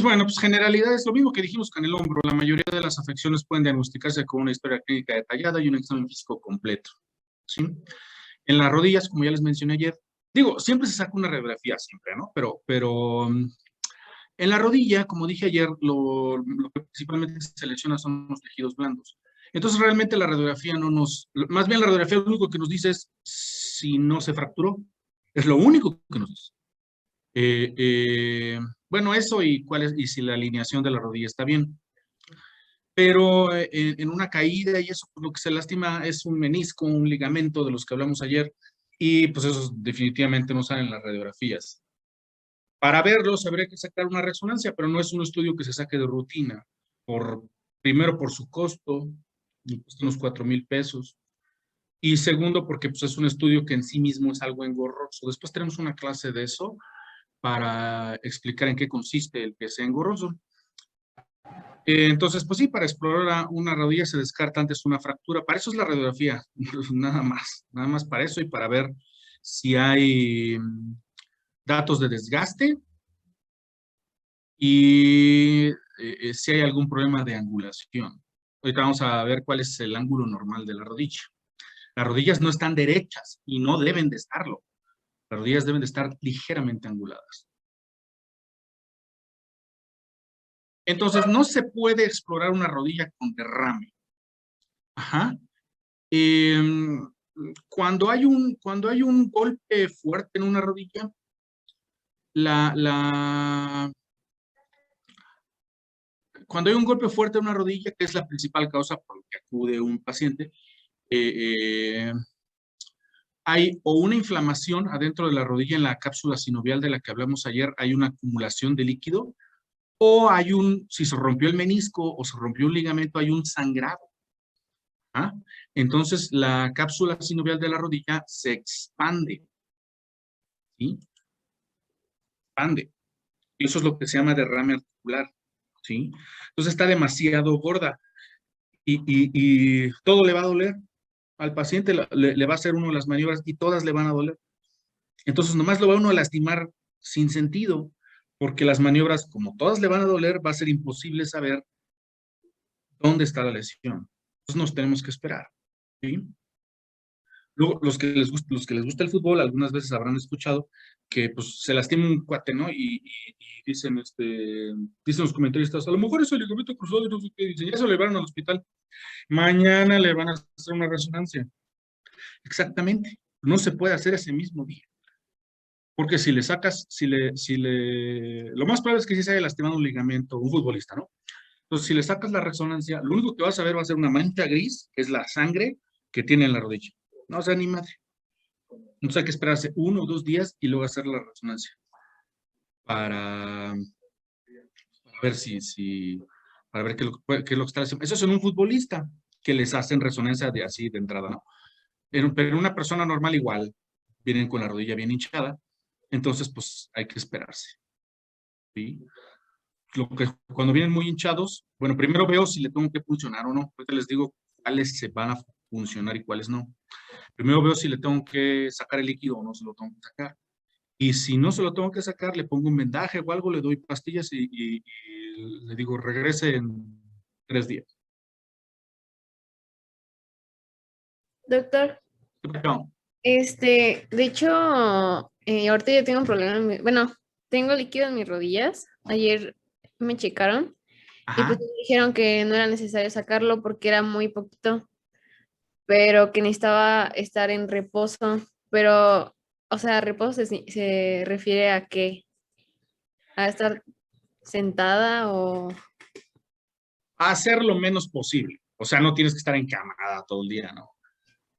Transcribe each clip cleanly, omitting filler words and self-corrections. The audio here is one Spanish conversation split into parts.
Pues bueno, pues generalidad es lo mismo que dijimos con el hombro. La mayoría de las afecciones pueden diagnosticarse con una historia clínica detallada y un examen físico completo, ¿sí? En las rodillas, como ya les mencioné ayer, digo, siempre se saca una radiografía, siempre, ¿no? Pero en la rodilla, como dije ayer, lo que principalmente se selecciona son los tejidos blandos. Entonces, realmente la radiografía no nos, más bien la radiografía lo único que nos dice es si no se fracturó. Es lo único que nos dice. Eh, eh, bueno, eso y cuál es, y si la alineación de la rodilla está bien. Pero en una caída y eso, pues, lo que se lastima es un menisco, un ligamento de los que hablamos ayer, y pues esos definitivamente no salen en las radiografías. Para verlos habría que sacar una resonancia, pero no es un estudio que se saque de rutina. Primero por su costo, cuesta unos 4,000 pesos. Y segundo, porque pues, es un estudio que en sí mismo es algo engorroso. Después tenemos una clase de eso para explicar en qué consiste el que sea engorroso. Entonces, pues sí, para explorar una rodilla se descarta antes una fractura. Para eso es la radiografía, nada más para eso y para ver si hay datos de desgaste y si hay algún problema de angulación. Ahorita vamos a ver cuál es el ángulo normal de la rodilla. Las rodillas no están derechas y no deben de estarlo. Las rodillas deben de estar ligeramente anguladas. Entonces, no se puede explorar una rodilla con derrame. Ajá. Cuando hay un golpe fuerte en una rodilla, la, la, cuando hay un golpe fuerte en una rodilla, que es la principal causa por la que acude un paciente, eh, hay o una inflamación adentro de la rodilla en la cápsula sinovial de la que hablamos ayer, hay una acumulación de líquido, o si se rompió el menisco o se rompió un ligamento, hay un sangrado. ¿Ah? Entonces, la cápsula sinovial de la rodilla se expande, ¿sí? Expande. Y eso es lo que se llama derrame articular, ¿sí? Entonces está demasiado gorda y todo le va a doler. Al paciente le va a hacer uno de las maniobras y todas le van a doler. Entonces nomás lo va uno a lastimar sin sentido, porque las maniobras, como todas le van a doler, va a ser imposible saber dónde está la lesión. Entonces nos tenemos que esperar, ¿sí? Luego, los que les gusta el fútbol, algunas veces habrán escuchado que pues se lastima un cuate, ¿no? Y dicen, dicen los comentaristas, a lo mejor es el ligamento cruzado y no sé qué, dicen, ya se lo llevaron al hospital. Mañana le van a hacer una resonancia. Exactamente. No se puede hacer ese mismo día. Porque si le sacas, lo más probable es que sí se haya lastimado un ligamento, un futbolista, ¿no? Entonces, si le sacas la resonancia, lo único que vas a ver va a ser una mancha gris, que es la sangre que tiene en la rodilla. No, o sea, ni madre. Entonces hay que esperarse 1 o 2 días y luego hacer la resonancia para ver para ver qué es lo que está haciendo. Eso es en un futbolista que les hacen resonancia de así de entrada, ¿no? Pero una persona normal igual, vienen con la rodilla bien hinchada, entonces pues hay que esperarse, ¿sí? Cuando vienen muy hinchados, bueno, primero veo si le tengo que funcionar o no. Ahorita les digo cuáles se van a funcionar y cuáles no. Primero veo si le tengo que sacar el líquido o no se lo tengo que sacar. Y si no se lo tengo que sacar, le pongo un vendaje o algo, le doy pastillas y le digo, regrese en 3 días. Doctor, No. de hecho, ahorita yo tengo un problema, bueno, tengo líquido en mis rodillas. Ayer me checaron y pues Ajá. me dijeron que no era necesario sacarlo porque era muy poquito, pero que necesitaba estar en reposo. Pero, o sea, reposo se refiere a qué, a estar sentada o... Hacer lo menos posible. O sea, no tienes que estar encamada todo el día, ¿no?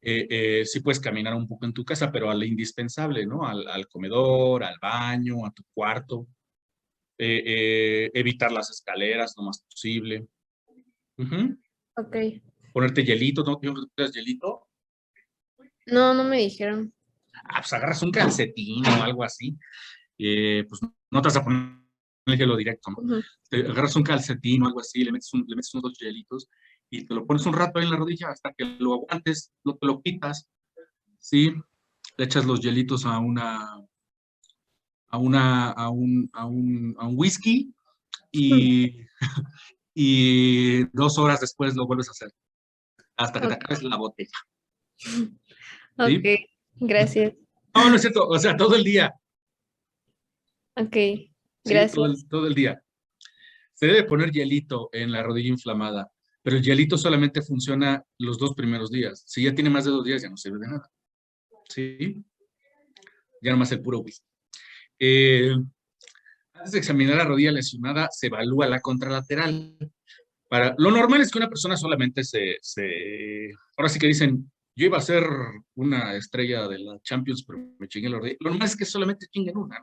Sí puedes caminar un poco en tu casa, pero al indispensable, ¿no? Al comedor, al baño, a tu cuarto. Evitar las escaleras lo más posible. Ujú. Ok. Ponerte hielito, ¿no? ¿Tienes que poner hielito? No, no me dijeron. Pues agarras un calcetín o algo así. Pues no te vas a poner el hielo directo, ¿no? Ujú. Te agarras un calcetín o algo así, le metes unos 2 hielitos y te lo pones un rato ahí en la rodilla hasta que lo aguantes, te lo quitas, ¿sí? Le echas los hielitos a un whisky y, y 2 horas después lo vuelves a hacer, hasta que te Ok, acabes la botella, ok, ¿sí? gracias. No, no es cierto, o sea, todo el día, Ok, ¿sí? gracias. Todo el día. Se debe poner hielito en la rodilla inflamada, pero el hielito solamente funciona los 2 primeros días. Si ya tiene más de 2 días, ya no sirve de nada, ¿sí? Ya nomás el puro whisky. Eh, Antes de examinar la rodilla lesionada, se evalúa la contralateral. Lo normal es que una persona solamente ahora sí que dicen, yo iba a ser una estrella de la Champions, pero me chingué la rodilla. Lo normal es que solamente chinguen una,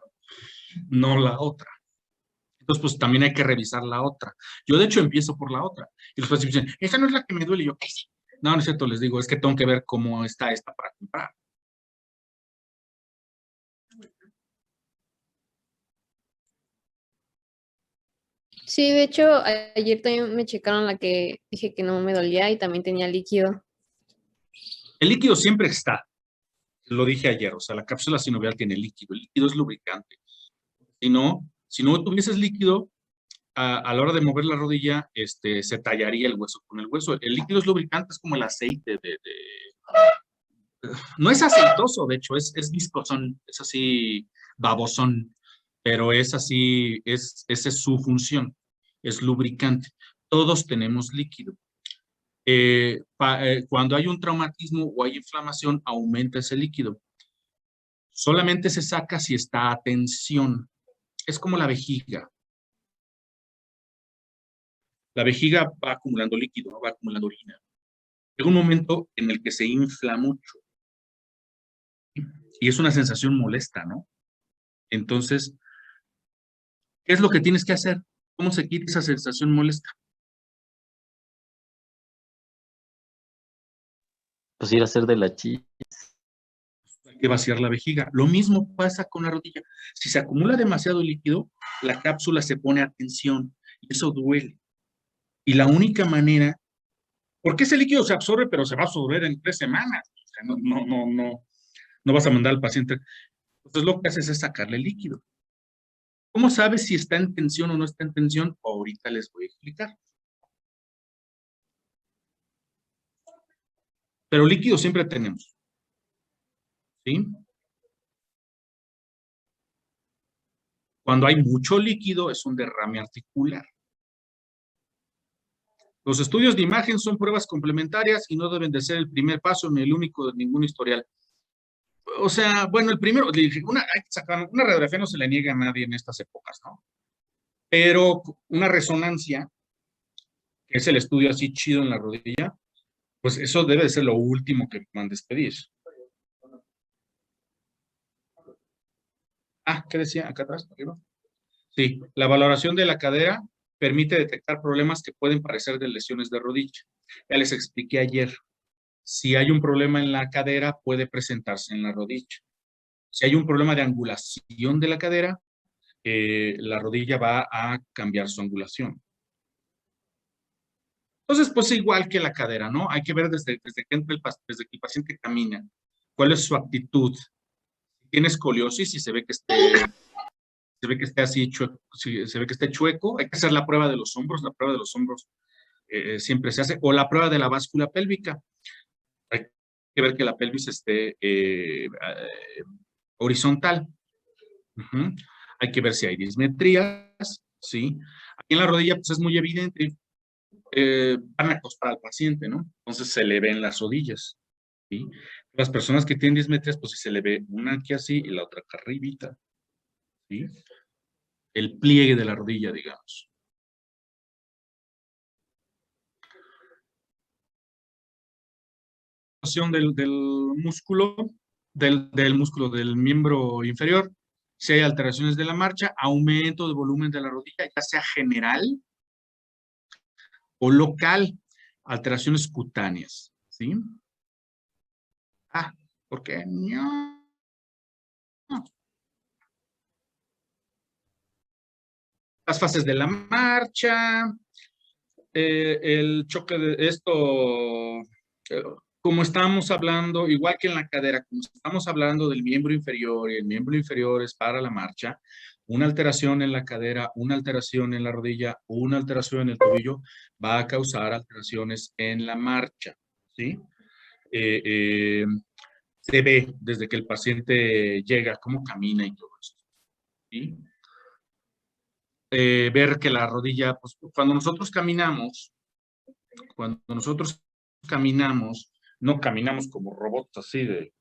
no la otra. Entonces, pues también hay que revisar la otra. Yo, de hecho, empiezo por la otra. Y los pacientes dicen, esa no es la que me duele. Y yo, ¿qué sí? No, no es cierto, les digo, es que tengo que ver cómo está esta para comprar. Sí, de hecho, ayer también me checaron la que dije que no me dolía y también tenía líquido. El líquido siempre está, lo dije ayer, o sea, la cápsula sinovial tiene líquido. El líquido es lubricante. Si no tuvieses líquido, a la hora de mover la rodilla, se tallaría el hueso con el hueso. El líquido es lubricante, es como el aceite no es aceitoso, de hecho, es viscosón, es así babosón, pero es así, esa es su función, es lubricante. Todos tenemos líquido. Cuando hay un traumatismo o hay inflamación, aumenta ese líquido. Solamente se saca si está a tensión. Es como la vejiga. La vejiga va acumulando líquido, ¿no? Va acumulando orina. Llega un momento en el que se infla mucho y es una sensación molesta, ¿no? Entonces, ¿qué es lo que tienes que hacer? ¿Cómo se quita esa sensación molesta? Pues ir a hacer de la chi. Hay que vaciar la vejiga. Lo mismo pasa con la rodilla. Si se acumula demasiado líquido, la cápsula se pone a tensión y eso duele. Y la única manera, porque ese líquido se absorbe, pero se va a absorber en 3 semanas. O sea, no vas a mandar al paciente. Entonces lo que haces es sacarle líquido. ¿Cómo sabes si está en tensión o no está en tensión? Ahorita les voy a explicar. Pero líquido siempre tenemos, ¿sí? Cuando hay mucho líquido es un derrame articular. Los estudios de imagen son pruebas complementarias y no deben de ser el primer paso ni el único de ningún historial. O sea, bueno, el primero, hay que sacar, una radiografía no se le niega a nadie en estas épocas, ¿no? Pero una resonancia, que es el estudio así chido en la rodilla, pues eso debe de ser lo último que mandes pedir. Ah, ¿qué decía acá atrás? Arriba. Sí, la valoración de la cadera permite detectar problemas que pueden parecer de lesiones de rodilla. Ya les expliqué ayer. Si hay un problema en la cadera, puede presentarse en la rodilla. Si hay un problema de angulación de la cadera, la rodilla va a cambiar su angulación. Entonces, pues igual que la cadera, ¿no? Hay que ver desde que el paciente camina, cuál es su actitud. Si tiene escoliosis y se ve que esté así chueco, si se ve que esté chueco, hay que hacer la prueba de los hombros. La prueba de los hombros siempre se hace, o la prueba de la báscula pélvica. Hay que ver que la pelvis esté horizontal. Uh-huh. Hay que ver si hay dismetrías, ¿sí? Aquí en la rodilla, pues es muy evidente. Van a acostar al paciente, ¿no? Entonces se le ven las rodillas, ¿sí? Las personas que tienen dismetrías, pues sí se le ve una aquí así y la otra acá arribita, ¿sí? El pliegue de la rodilla, digamos. Del músculo, del músculo del miembro inferior, si hay alteraciones de la marcha, aumento de volumen de la rodilla, ya sea general o local, alteraciones cutáneas, ¿sí? Ah, ¿por qué? No. Las fases de la marcha, el choque de esto, como estamos hablando, igual que en la cadera, como estamos hablando del miembro inferior y el miembro inferior es para la marcha, una alteración en la cadera, una alteración en la rodilla o una alteración en el tobillo va a causar alteraciones en la marcha, ¿sí? Se ve desde que el paciente llega, cómo camina y todo esto, ¿sí? Ver que la rodilla, pues cuando nosotros caminamos, no caminamos como robots así de...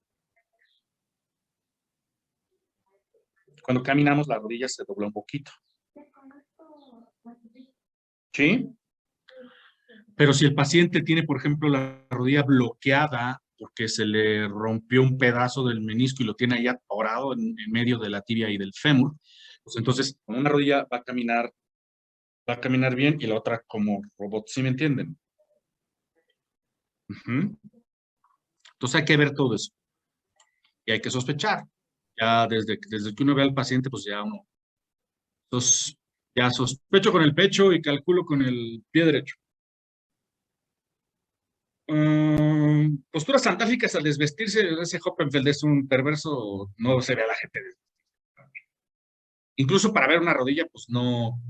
Cuando caminamos la rodilla se dobla un poquito, ¿sí? Pero si el paciente tiene, por ejemplo, la rodilla bloqueada porque se le rompió un pedazo del menisco y lo tiene ahí atorado en medio de la tibia y del fémur, pues entonces con una rodilla va a caminar bien y la otra como robot, ¿sí me entienden? Ujú. Entonces hay que ver todo eso y hay que sospechar. Ya desde que uno ve al paciente, pues ya uno, entonces, ya sospecho con el pecho y calculo con el pie derecho. Posturas antálgicas al desvestirse, ese Hoppenfeld es un perverso, no se ve a la gente. Incluso para ver una rodilla, pues no,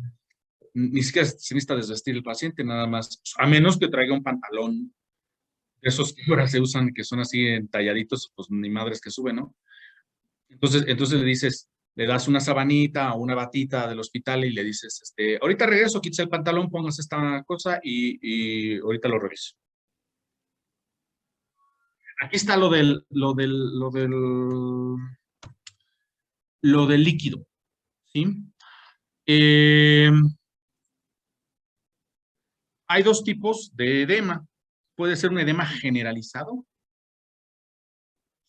ni siquiera se necesita desvestir el paciente, nada más, a menos que traiga un pantalón, esos que ahora se usan, que son así entalladitos, pues ni madres que suben, ¿no? Entonces le dices, le das una sabanita o una batita del hospital y le dices, ahorita regreso, quítese el pantalón, pongas esta cosa y ahorita lo reviso. Aquí está lo del líquido, ¿sí? Hay dos tipos de edema. Puede ser un edema generalizado,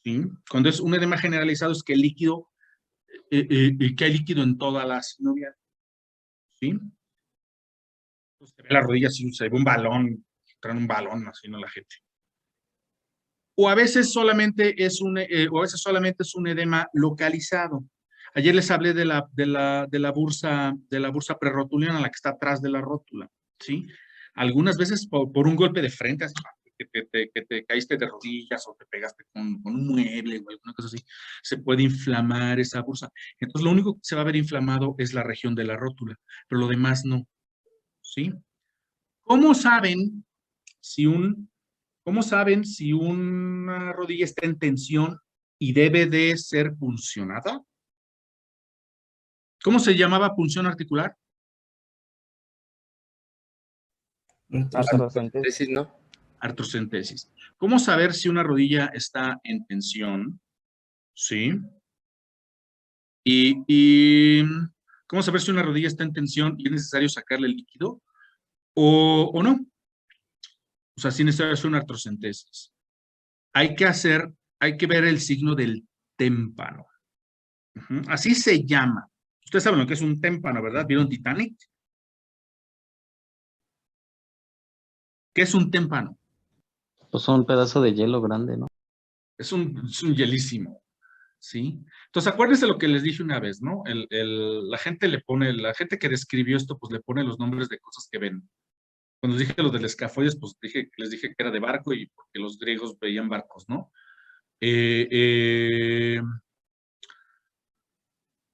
¿sí? Cuando es un edema generalizado es que el líquido, que hay líquido en toda la sinovial, ¿sí? Pues se ve la rodilla, se ve un balón, traen un balón, así, ¿no? La gente. O a veces solamente es un edema localizado. Ayer les hablé de la bursa prerrotuliana, la que está atrás de la rótula, ¿sí? Algunas veces por un golpe de frente, así, que te caíste de rodillas o te pegaste con un mueble o alguna cosa así, se puede inflamar esa bursa. Entonces, lo único que se va a ver inflamado es la región de la rótula, pero lo demás no, ¿sí? ¿Cómo saben si una rodilla está en tensión y debe de ser puncionada? ¿Cómo se llamaba punción articular? Artrocentesis, ¿no? Artrocentesis. ¿Cómo saber si una rodilla está en tensión? ¿Sí? Y ¿cómo saber si una rodilla está en tensión y es necesario sacarle el líquido? ¿O no? O sea, si es necesario hacer una artrocentesis. Hay que ver el signo del témpano. Así se llama. Ustedes saben lo que es un témpano, ¿verdad? ¿Vieron Titanic? ¿Qué es un témpano? Pues un pedazo de hielo grande, ¿no? Es un hielísimo, ¿sí? Entonces, acuérdense lo que les dije una vez, ¿no? La gente que describió esto, pues le pone los nombres de cosas que ven. Cuando les dije lo del escafoides, pues les dije que era de barco y porque los griegos veían barcos, ¿no?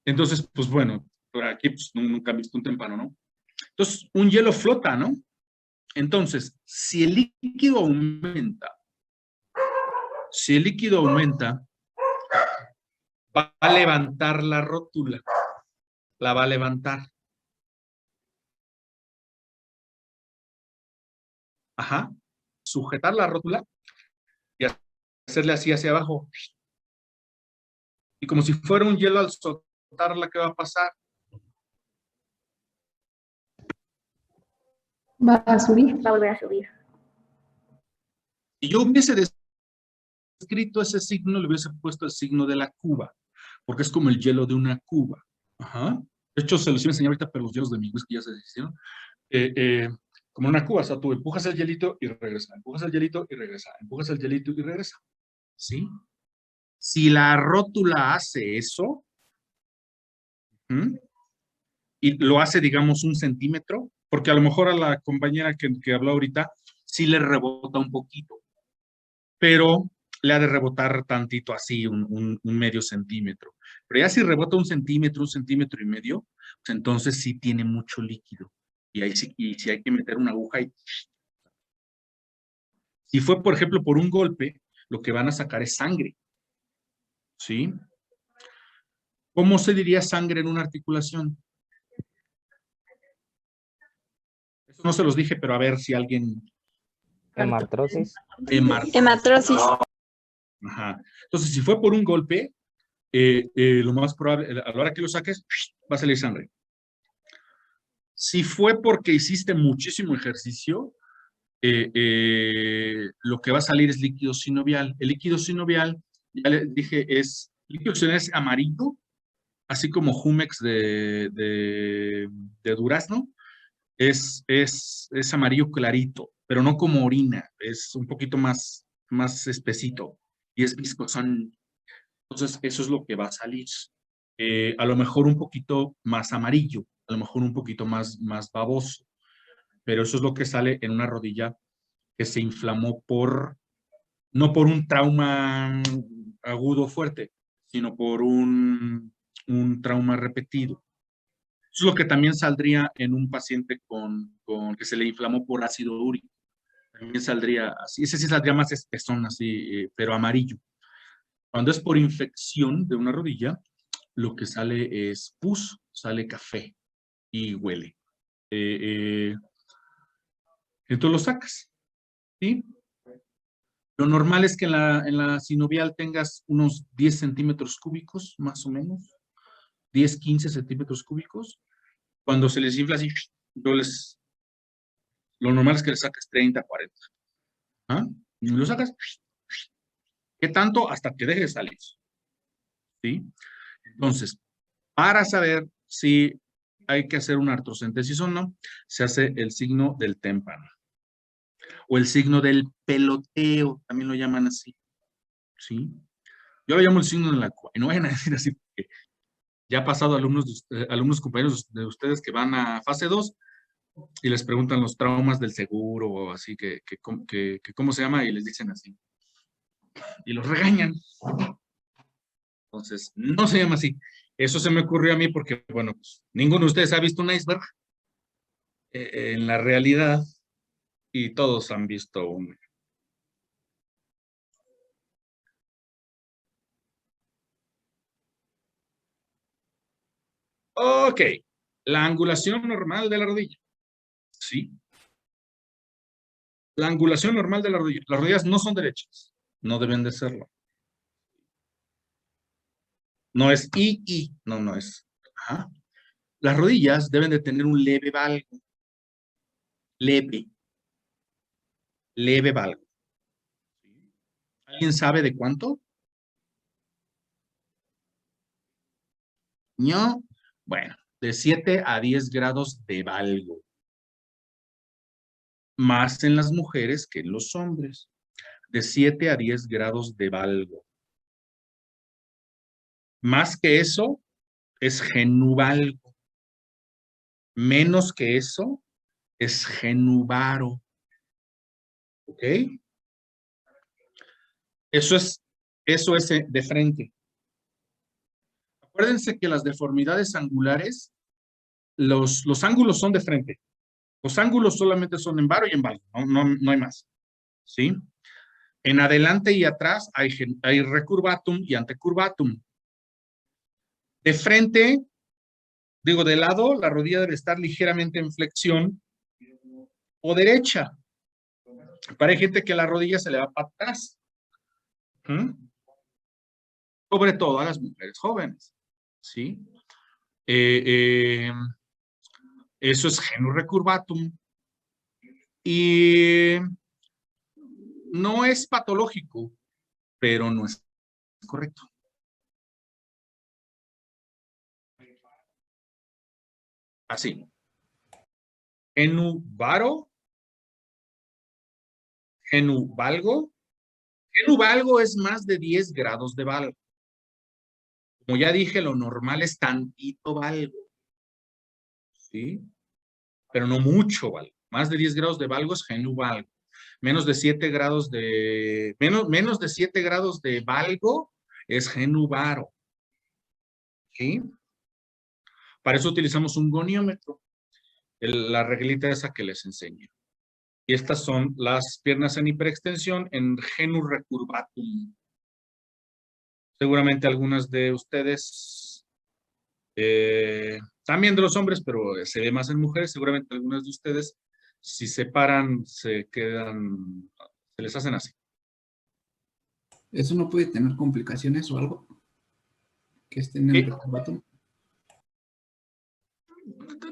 Entonces, pues bueno, por aquí pues, nunca han visto un témpano, ¿no? Entonces, un hielo flota, ¿no? Entonces, si el líquido aumenta, va a levantar la rótula, la va a levantar. Ajá, sujetar la rótula y hacerle así hacia abajo. Y como si fuera un hielo al soltarla, ¿qué va a pasar? Va a subir, va a volver a subir. Si yo hubiese descrito ese signo, le hubiese puesto el signo de la cuba, porque es como el hielo de una cuba. Ajá. De hecho, se los iba a enseñar ahorita, pero los hielos de mi whisky ya se hicieron. Como una cuba, o sea, tú empujas el hielito y regresa, empujas el hielito y regresa, empujas el hielito y regresa. ¿Sí? Si la rótula hace eso, y lo hace, digamos, 1 centímetro, porque a lo mejor a la compañera que habló ahorita, sí le rebota un poquito, pero le ha de rebotar tantito así, un medio centímetro. Pero ya si rebota 1 centímetro y medio, pues entonces sí tiene mucho líquido. Y ahí sí, y sí hay que meter una aguja y... Si fue, por ejemplo, por un golpe, lo que van a sacar es sangre. ¿Sí? ¿Cómo se diría sangre en una articulación? Eso no se los dije, pero a ver si alguien... Hemartrosis. Hematrosis. Ajá. Entonces, si fue por un golpe, lo más probable, a la hora que lo saques, va a salir sangre. Si fue porque hiciste muchísimo ejercicio, lo que va a salir es líquido sinovial. El líquido sinovial, ya les dije, líquido sinovial es amarillo, así como Jumex de durazno, es amarillo clarito, pero no como orina, es un poquito más espesito y es viscosón. Entonces, eso es lo que va a salir. A lo mejor un poquito más amarillo, a lo mejor un poquito más baboso, pero eso es lo que sale en una rodilla que se inflamó no por un trauma agudo fuerte, sino por un trauma repetido. Eso es lo que también saldría en un paciente con que se le inflamó por ácido úrico. También saldría así, ese sí saldría más espesón, así, pero amarillo. Cuando es por infección de una rodilla, lo que sale es pus, sale café y huele. Entonces lo sacas, ¿sí? Lo normal es que en la sinovial tengas unos 10 centímetros cúbicos, más o menos. 10, 15 centímetros cúbicos. Cuando se les infla así, lo normal es que le saques 30, 40. ¿Ah? Y lo sacas. ¿Qué tanto? Hasta que deje de salir. ¿Sí? Entonces, para saber si hay que hacer una artrocentesis o no, se hace el signo del témpano. O el signo del peloteo, también lo llaman así. ¿Sí? Yo lo llamo el signo de la cua. Y no vayan a decir así, porque ya ha pasado alumnos compañeros de ustedes que van a fase 2 y les preguntan los traumas del seguro o así, que cómo se llama y les dicen así. Y los regañan. Entonces, no se llama así. Eso se me ocurrió a mí porque, bueno, pues, ninguno de ustedes ha visto un iceberg en la realidad y todos han visto un... Ok, la angulación normal de la rodilla. Sí. La angulación normal de la rodilla. Las rodillas no son derechas. No deben de serlo. No es I. No, no es. Ajá. Las rodillas deben de tener un leve valgo. Leve. Leve valgo. ¿Alguien sabe de cuánto? No. Bueno, de 7 a 10 grados de valgo. Más en las mujeres que en los hombres. De 7 a 10 grados de valgo. Más que eso es genuvalgo. Menos que eso es genuvaro. ¿Ok? Eso es de frente. Acuérdense que las deformidades angulares, los ángulos son de frente. Los ángulos solamente son en varo y en valgo, no hay más. ¿Sí? En adelante y atrás hay recurvatum y antecurvatum. De frente, digo, de lado, la rodilla debe estar ligeramente en flexión o derecha. Para hay gente que la rodilla se le va para atrás. Sobre todo a las mujeres jóvenes. ¿Sí? Eso es genu recurvatum. Y no es patológico, pero no es correcto. Así. Genuvaro. Genuvalgo. Genuvalgo es más de 10 grados de valgo. Como ya dije, lo normal es tantito valgo. ¿Sí? Pero no mucho valgo. Más de 10 grados de valgo es genuvalgo. Menos de 7 grados de... Menos de 7 grados de valgo es genuvaro. ¿sí? Para eso utilizamos un goniómetro, la reglita esa que les enseñé. Y estas son las piernas en hiperextensión en genus recurvatum. Seguramente algunas de ustedes, también de los hombres, pero se ve más en mujeres, seguramente algunas de ustedes, si se paran, se quedan, se les hacen así. ¿Eso no puede tener complicaciones o algo? Que estén en Sí. el recurvatum.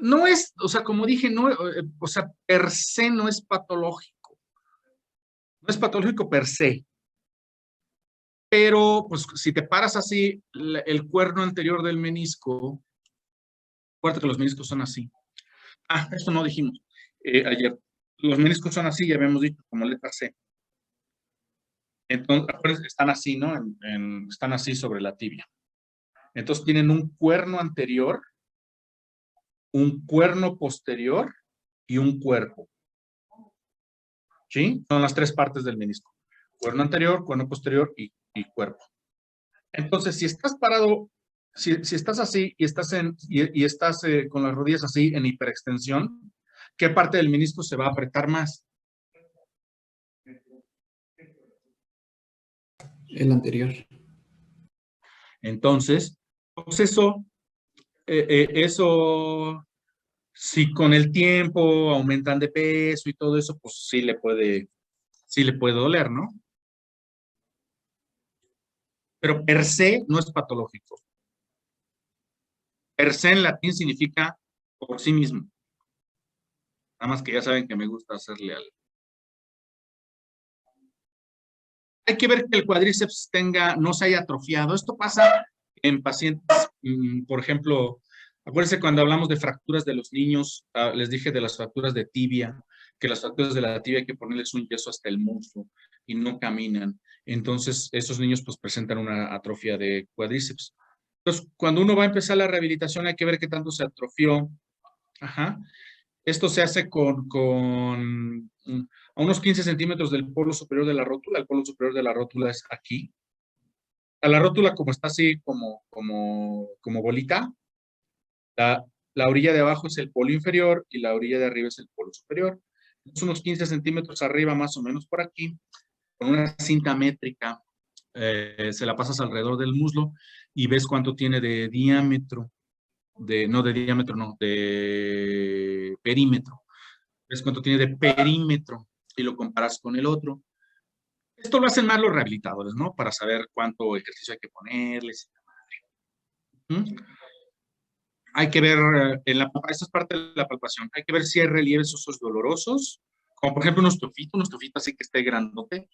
No es, o sea, como dije, no, o sea, per se no es patológico. No es patológico per se. Pero, pues, si te paras así, el cuerno anterior del menisco, acuérdate que los meniscos son así. Ah, esto no dijimos ayer. Los meniscos son así, ya habíamos dicho, como letra C. Entonces, acuérdense, están así, ¿no? Están así sobre la tibia. Entonces, tienen un cuerno anterior, un cuerno posterior y un cuerpo. ¿Sí? Son las tres partes del menisco. Cuerno anterior, cuerno posterior y cuerpo. Entonces, si estás parado, si estás así y estás, estás con las rodillas así en hiperextensión, ¿qué parte del menisco se va a apretar más? El anterior. Entonces, pues eso, si con el tiempo aumentan de peso y todo eso, pues sí le puede doler, ¿no? Pero per se no es patológico. Per se en latín significa por sí mismo. Nada más que ya saben que me gusta hacerle al... Hay que ver que el cuádriceps no se haya atrofiado. Esto pasa en pacientes, por ejemplo, acuérdense cuando hablamos de fracturas de los niños, les dije de las fracturas de tibia, que las fracturas de la tibia hay que ponerles un yeso hasta el muslo y no caminan. Entonces, esos niños pues presentan una atrofia de cuádriceps. Entonces, cuando uno va a empezar la rehabilitación hay que ver qué tanto se atrofió. Ajá. Esto se hace a unos 15 centímetros del polo superior de la rótula. El polo superior de la rótula es aquí. A la rótula, como está así, como bolita, la orilla de abajo es el polo inferior y la orilla de arriba es el polo superior. Entonces, unos 15 centímetros arriba, más o menos por aquí, con una cinta métrica, se la pasas alrededor del muslo y ves cuánto tiene de diámetro. No de diámetro, no, de perímetro. Ves cuánto tiene de perímetro y lo comparas con el otro. Esto lo hacen más los rehabilitadores, ¿no? Para saber cuánto ejercicio hay que ponerles. ¿Mm? Hay que ver, esta es parte de la palpación, hay que ver si hay relieves osos dolorosos, como por ejemplo un osteofito así que esté grandote,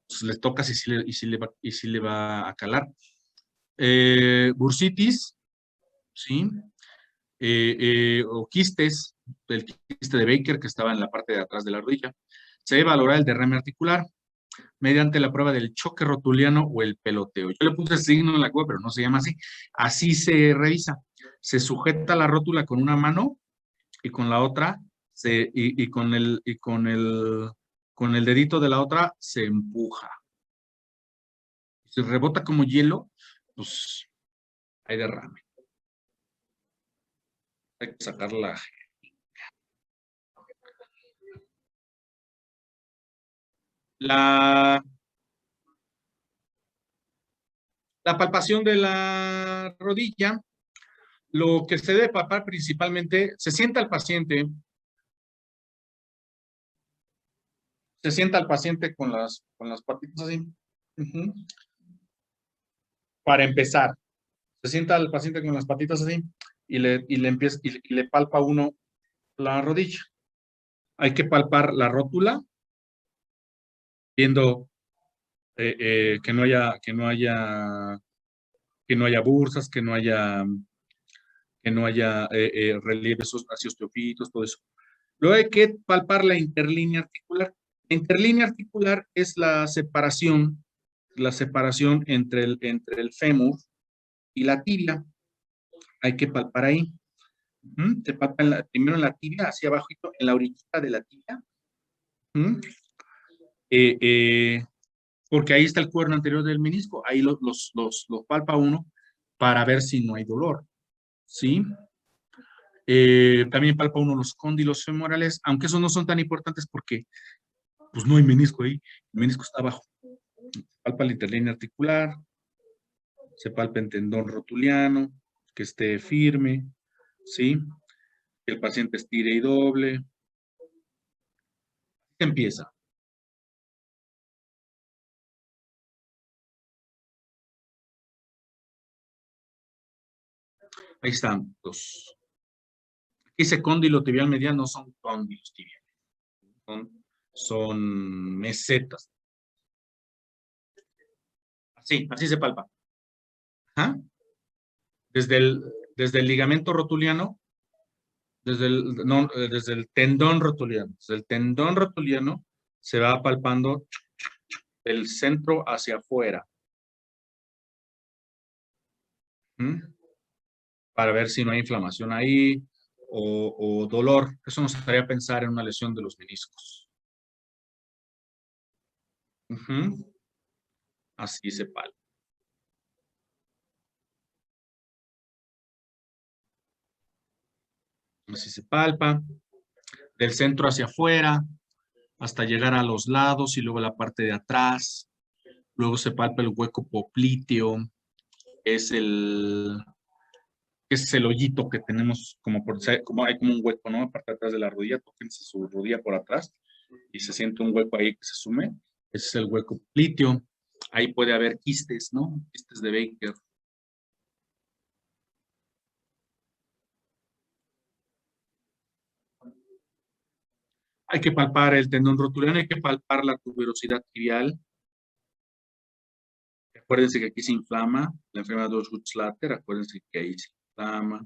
pues le tocas y si le va a calar. Bursitis, ¿sí? O quistes, el quiste de Baker que estaba en la parte de atrás de la rodilla. Se debe valorar el derrame articular mediante la prueba del choque rotuliano o el peloteo. Yo le puse el signo en la cueva, pero no se llama así. Así se revisa. Se sujeta la rótula con una mano y con la otra, con el dedito de la otra se empuja. Si rebota como hielo, pues hay derrame. Hay que sacarla. La palpación de la rodilla, lo que se debe palpar principalmente, se sienta al paciente con las patitas así. Para empezar, se sienta al paciente con las patitas así y le palpa uno la rodilla. Hay que palpar la rótula, viendo que no haya bursas, que no haya relieves hacia osteofitos, todo eso. Luego hay que palpar la interlínea articular. La interlínea articular es la separación entre el fémur y la tibia. Hay que palpar ahí. Se palpa primero en la tibia, hacia abajo, en la orillita de la tibia. Porque ahí está el cuerno anterior del menisco. Ahí lo palpa uno para ver si no hay dolor, ¿sí? También palpa uno los cóndilos femorales, aunque esos no son tan importantes porque pues no hay menisco ahí, el menisco está abajo. Palpa la interlínea articular, se palpa el tendón rotuliano, que esté firme, ¿sí? Que el paciente estire y doble. Empieza. Ahí están los. Aquí dice cóndilo tibial medial, no son cóndilos tibiales. Son mesetas. Así se palpa. Ajá. Desde el ligamento rotuliano, desde el tendón rotuliano. Desde el tendón rotuliano se va palpando del centro hacia afuera. Para ver si no hay inflamación ahí o dolor. Eso nos haría pensar en una lesión de los meniscos. Así se palpa. Así se palpa. Del centro hacia afuera, hasta llegar a los lados y luego la parte de atrás. Luego se palpa el hueco popliteo. Es el hoyito que tenemos como hay como un hueco, ¿no? Aparte de atrás de la rodilla, tóquense su rodilla por atrás y se siente un hueco ahí que se sume. Ese es el hueco popliteo. Ahí puede haber quistes, ¿no? Quistes de Baker. Hay que palpar el tendón rotuliano, hay que palpar la tuberosidad tibial. Acuérdense que aquí se inflama la enfermedad de Osgood-Schlatter, acuérdense que ahí se inflama.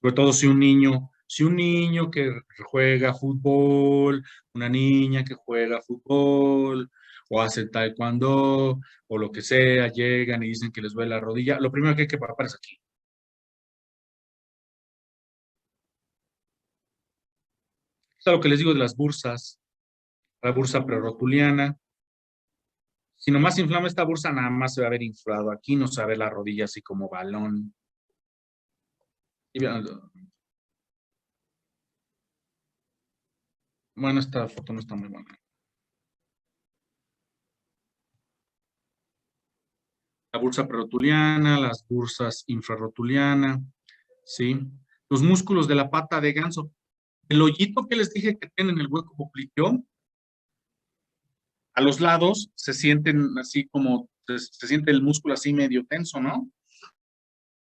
Sobre todo si un niño que juega fútbol, una niña que juega fútbol, o hace taekwondo, o lo que sea, llegan y dicen que les duele la rodilla, lo primero que hay que palpar es aquí. Es lo que les digo de las bursas. La bursa prerrotuliana. Si nomás se inflama esta bursa, nada más se va a ver inflado. Aquí no se va a ver la rodilla así como balón. Bueno, esta foto no está muy buena. La bursa prerrotuliana, las bursas infrarrotuliana, ¿sí? Los músculos de la pata de ganso. El hoyito que les dije que tienen el hueco popliteo, a los lados se sienten así como, se siente el músculo así medio tenso, ¿no?